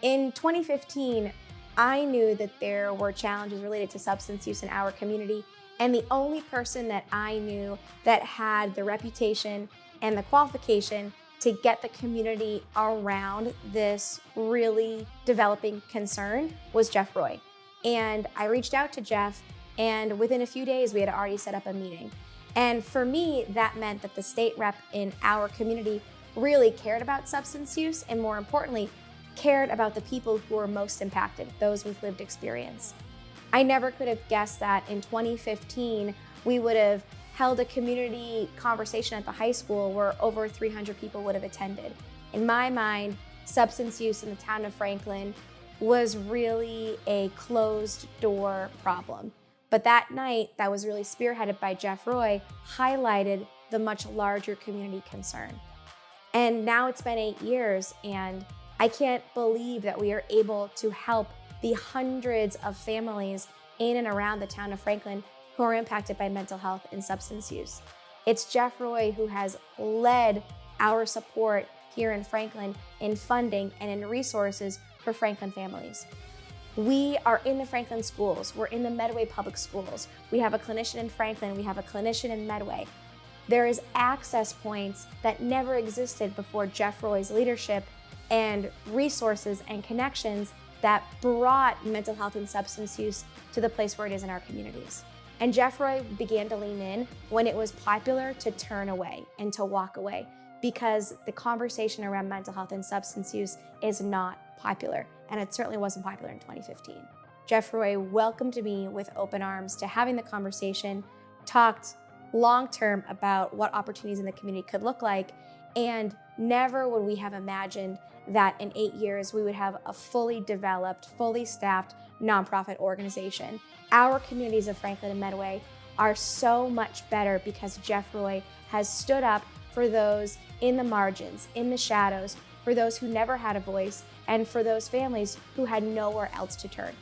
In 2015, I knew that there were challenges related to substance use in our community, and the only person that I knew that had the reputation and the qualification to get the community around this really developing concern was Jeff Roy. And I reached out to Jeff, and within a few days, we had already set up a meeting. And for me, that meant that the state rep in our community really cared about substance use, and more importantly, cared about the people who were most impacted, those with lived experience. I never could have guessed that in 2015, we would have held a community conversation at the high school where over 300 people would have attended. In my mind, substance use in the town of Franklin was really a closed door problem. But that night, that was really spearheaded by Jeff Roy, highlighted the much larger community concern. And now it's been 8 years, and I can't believe that we are able to help the hundreds of families in and around the town of Franklin who are impacted by mental health and substance use. It's Jeff Roy who has led our support here in Franklin in funding and in resources for Franklin families. We are in the Franklin schools. We're in the Medway public schools. We have a clinician in Franklin. We have a clinician in Medway. There is access points that never existed before Jeff Roy's leadership and resources and connections that brought mental health and substance use to the place where it is in our communities. And Jeff Roy began to lean in when it was popular to turn away and to walk away, because the conversation around mental health and substance use is not popular, and it certainly wasn't popular in 2015. Jeff Roy welcomed me with open arms to having the conversation, talked long-term about what opportunities in the community could look like, and never would we have imagined that in 8 years we would have a fully developed, fully staffed nonprofit organization. Our communities of Franklin and Medway are so much better because Jeff Roy has stood up for those in the margins, in the shadows, for those who never had a voice, and for those families who had nowhere else to turn.